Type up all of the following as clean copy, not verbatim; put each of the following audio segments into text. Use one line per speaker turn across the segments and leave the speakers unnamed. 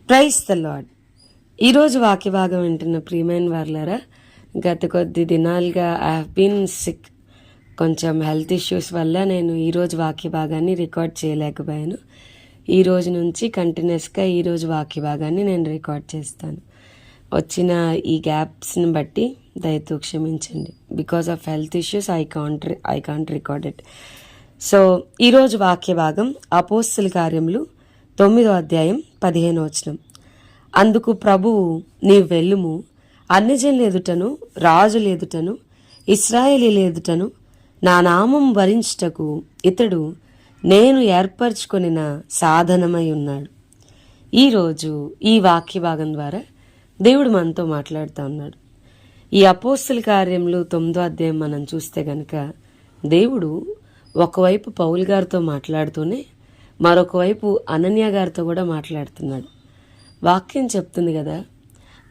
Praise the lord. ఈరోజు వాక్య భాగం వింటున్న ప్రియమైన వారులారా, గత కొద్ది దినాలుగా ఐ హ్యావ్ బీన్ సిక్. కొంచెం హెల్త్ ఇష్యూస్ వల్ల నేను ఈరోజు వాక్య భాగాన్ని రికార్డ్ చేయలేకపోయాను. ఈ రోజు నుంచి కంటిన్యూస్గా ఈరోజు వాక్య భాగాన్ని నేను రికార్డ్ చేస్తాను. వచ్చిన ఈ గ్యాప్స్ని బట్టి దయతో క్షమించండి. Because of health issues I can't record it. So ఈరోజు వాక్య భాగం అపోస్తల కార్యములు 9వ అధ్యాయం 15వ వచనం. అందుకు ప్రభువు, నీవు వెళ్ళుము, అన్యజనుల ఎదుటను రాజుల ఎదుటను ఇశ్రాయేలీయుల ఎదుటను నా నామం వరించుటకు ఇతడు నేను ఏర్పరచుకొనిన సాధనమై ఉన్నాడు. ఈరోజు ఈ వాక్య భాగం ద్వారా దేవుడు మనతో మాట్లాడుతూ ఉన్నాడు. ఈ అపోస్తల కార్యములు 9వ అధ్యాయం మనం చూస్తే గనక దేవుడు ఒకవైపు పౌలు గారితో మాట్లాడుతూనే మరొక వైపు అనన్య గారితో కూడా మాట్లాడుతున్నాడు. వాక్యం చెప్తుంది కదా,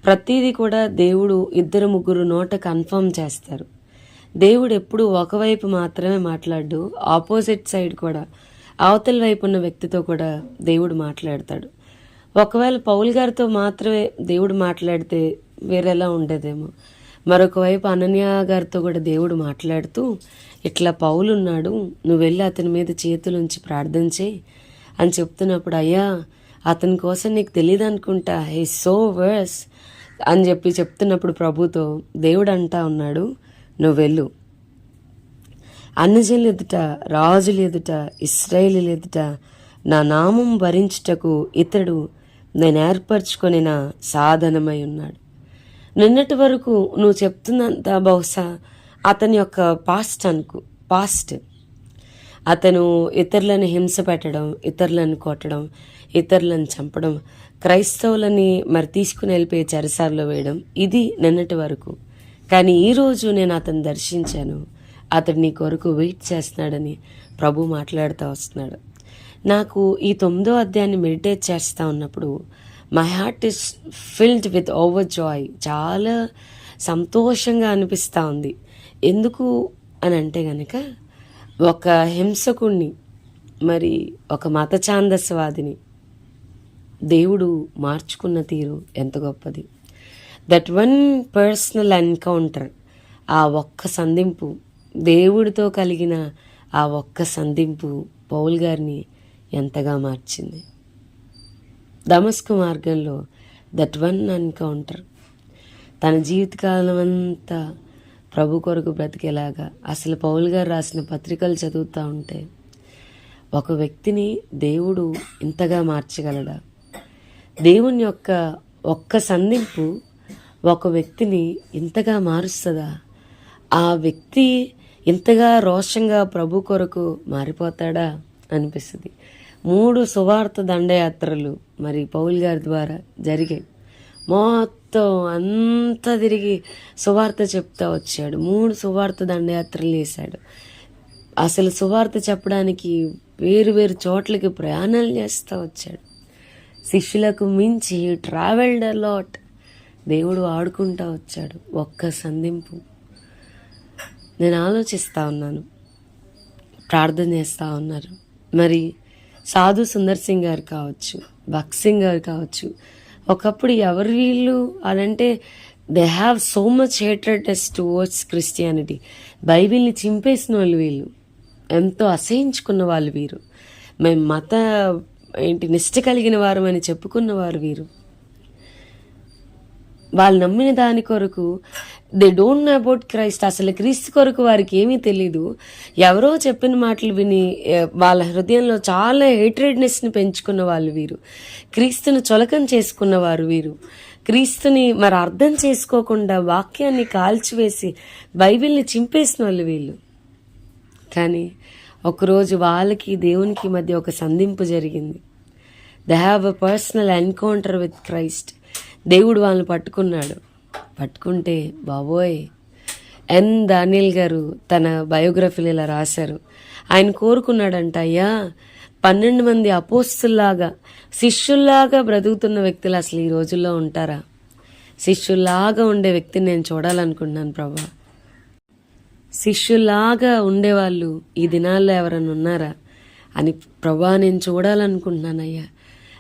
ప్రతిదీ కూడా దేవుడు 2-3 నోట కన్ఫర్మ్ చేస్తారు. దేవుడు ఎప్పుడు ఒకవైపు మాత్రమే మాట్లాడు, ఆపోజిట్ సైడ్ కూడా అవతల వైపు ఉన్న వ్యక్తితో కూడా దేవుడు మాట్లాడతాడు. ఒకవేళ పౌలు గారితో మాత్రమే దేవుడు మాట్లాడితే వేరేలా ఉండేదేమో. మరొక వైపు అనన్య గారితో కూడా దేవుడు మాట్లాడుతూ, ఇట్లా పౌలు ఉన్నాడు, నువ్వు వెళ్ళి అతని మీద చేతులుంచి ప్రార్థన చేయి అని చెప్తున్నప్పుడు, అయ్యా అతని కోసం నీకు తెలియదు అనుకుంటా, హీ సో వర్స్ అని చెప్తున్నప్పుడు ప్రభుతో దేవుడు అంటా ఉన్నాడు, నువ్వు వెళ్ళు, అన్యజనుల ఎదుట రాజుల ఎదుట ఇశ్రాయేలీయుల ఎదుట నా నామం భరించుటకు ఇతడు నేను ఏర్పరచుకొనిన సాధనమై ఉన్నాడు. నిన్నటి వరకు నువ్వు చెప్తున్నంత బహుశా అతని యొక్క పాస్ట్ అతను ఇతరులను హింస పెట్టడం, ఇతరులను కొట్టడం, ఇతరులను చంపడం, క్రైస్తవులని మరి తీసుకుని వెళ్ళిపోయి చెరసాలలో వేయడం, ఇది నిన్నటి వరకు. కానీ ఈరోజు నేను అతను దర్శించాను, అతడు నీ కొరకు వెయిట్ చేస్తున్నాడని ప్రభు మాట్లాడుతూ వస్తున్నాడు. నాకు ఈ 9వ అధ్యాయాన్ని మెడిటేట్ చేస్తూ ఉన్నప్పుడు my heart is filled with over Joy. చాలా సంతోషంగా అనిపిస్తూ ఉంది. ఎందుకు అని అంటే గనక, ఒక హింసకుణ్ణి, మరి ఒక మత ఛాందస్వాదిని దేవుడు మార్చుకున్న తీరు ఎంత గొప్పది. దట్ వన్ పర్సనల్ ఎన్కౌంటర్, ఆ ఒక్క సంధింపు, దేవుడితో కలిగిన ఆ ఒక్క సంధింపు పౌల్ గారిని ఎంతగా మార్చింది. దమస్కు మార్గంలో దట్ వన్ ఎన్కౌంటర్ తన జీవితకాలం అంతా ప్రభు కొరకు బ్రతికేలాగా. అసలు పౌల్ గారు రాసిన పత్రికలు చదువుతూ ఉంటే ఒక వ్యక్తిని దేవుడు ఇంతగా మార్చగలడా? దేవుని యొక్క ఒక్క సంధింపు ఒక వ్యక్తిని ఇంతగా మారుస్తుందా? ఆ వ్యక్తి ఇంతగా రోషంగా ప్రభు కొరకు మారిపోతాడా అనిపిస్తుంది. 3 సువార్త దండయాత్రలు మరి పౌల్ గారి ద్వారా జరిగాయి. మొత్తం అంతా తిరిగి సువార్త చెప్తా వచ్చాడు. 3 సువార్త దండయాత్రలు వేశాడు. అసలు సువార్త చెప్పడానికి వేరు చోట్లకి ప్రయాణాలు చేస్తూ వచ్చాడు. శిష్యులకు మించి ట్రావెల్డ్ అ లాట్. దేవుడు ఆడుకుంటా వచ్చాడు. ఒక్క సంధింపు. నేను ఆలోచిస్తూ ఉన్నాను, ప్రార్థన చేస్తూ ఉన్నారు. మరి సాధు సుందర్ సింగ్ గారు కావచ్చు, భక్త్ సింగ్ గారు కావచ్చు, ఒకప్పుడు ఎవరు వీళ్ళు అనంటే they have so much hatredness towards Christianity. బైబిల్ని చింపేసిన వాళ్ళు వీళ్ళు, ఎంతో అసహించుకున్న వాళ్ళు వీరు, మేము నిష్ట కలిగిన వారు అని చెప్పుకున్నవారు వీరు. వాళ్ళు నమ్మిన దాని కొరకు they don't know about Christ. అసలు క్రీస్తు కొరకు వారికి ఏమీ తెలీదు. ఎవరో చెప్పిన మాటలు విని వాళ్ళ హృదయంలో చాలా హేట్రెడ్నెస్ని పెంచుకున్న వాళ్ళు వీరు. క్రీస్తుని చులకన చేసుకున్నవారు వీరు. క్రీస్తుని మరి అర్థం చేసుకోకుండా వాక్యాన్ని కాల్చివేసి బైబిల్ని చింపేసిన వాళ్ళు వీళ్ళు. కానీ ఒకరోజు వాళ్ళకి దేవునికి మధ్య ఒక సంధింపు జరిగింది. They have a personal encounter with Christ. దేవుడు వాళ్ళని పట్టుకుంటే బాబోయ్, ఎన్ దానియేల్ గారు తన బయోగ్రఫీలు ఇలా రాశారు. ఆయన కోరుకున్నాడంట, అయ్యా 12 మంది అపోస్తుల్లాగా శిష్యుల్లాగా బ్రతుకుతున్న వ్యక్తులు అసలు ఈ రోజుల్లో ఉంటారా? శిష్యుల్లాగా ఉండే వ్యక్తిని నేను చూడాలనుకుంటున్నాను ప్రభా. శిష్యుల్లాగా ఉండేవాళ్ళు ఈ దినాల్లో ఎవరైనా ఉన్నారా అని ప్రభా నేను చూడాలనుకుంటున్నానయ్యా.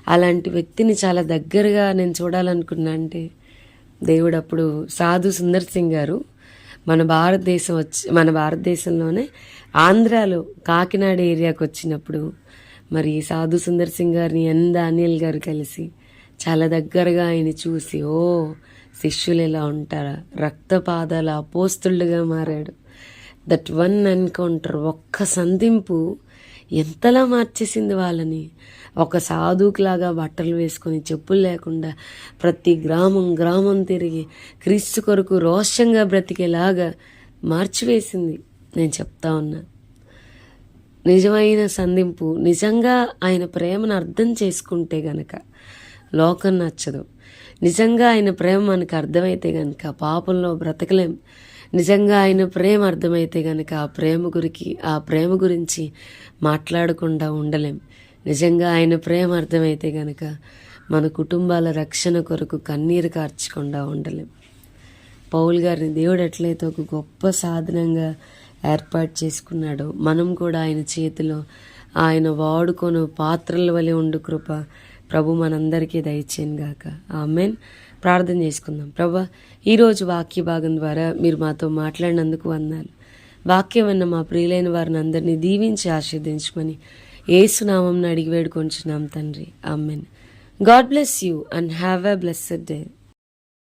అలాంటి వ్యక్తిని చాలా దగ్గరగా నేను చూడాలనుకున్నా. అంటే దేవుడు అప్పుడు సాధు సుందర్ సింగ్ గారు మన భారతదేశంలోనే ఆంధ్రాలో కాకినాడ ఏరియాకి వచ్చినప్పుడు మరి సాధు సుందర్ సింగ్ గారిని దానియేల్ గారు కలిసి చాలా దగ్గరగా ఆయన చూసి, ఓ శిష్యులు ఎలా ఉంటారా, రక్తపాదాల అపోస్తులుగా మారాడు. దట్ వన్ ఎన్కౌంటర్, ఒక్క సంధింపు ఎంతలా మార్చేసింది వాళ్ళని. ఒక సాధువులాగా బట్టలు వేసుకొని చెప్పులు లేకుండా ప్రతి గ్రామం తిరిగి క్రీస్తు కొరకు రోషంగా బ్రతికేలాగా మార్చివేసింది. నేను చెప్తా ఉన్నా, నిజమైన సంధింపు. నిజంగా ఆయన ప్రేమను అర్థం చేసుకుంటే గనక లోకం నచ్చదు. నిజంగా ఆయన ప్రేమ మనకు అర్థమైతే గనక పాపంలో బ్రతకలేం. నిజంగా ఆయన ప్రేమ అర్థమైతే గనక ఆ ప్రేమ గురించి మాట్లాడకుండా ఉండలేం. నిజంగా ఆయన ప్రేమ అర్థమైతే గనక మన కుటుంబాల రక్షణ కొరకు కన్నీరు కార్చకుండా ఉండలేం. పౌలు గారిని దేవుడు ఎట్లయితే ఒక గొప్ప సాధనంగా ఏర్పాటు చేసుకున్నాడో, మనం కూడా ఆయన చేతిలో ఆయన వాడుకొను పాత్రల వలె ఉండు కృప ప్రభు మనందరికీ దయచేయను గాక. ఆమేన్. ప్రార్థన చేసుకుందాం. ప్రభా, ఈరోజు వాక్య భాగం ద్వారా మీరు మాతో మాట్లాడినందుకు వందనాలు. వాక్యం విన్న మా ప్రియులైన వారిని అందరినీ దీవించి ఆశీర్వదించమని యేసు నామమున అడిగి వేడుకొంచున్నాం తండ్రి. Amen. God bless you and have a blessed day.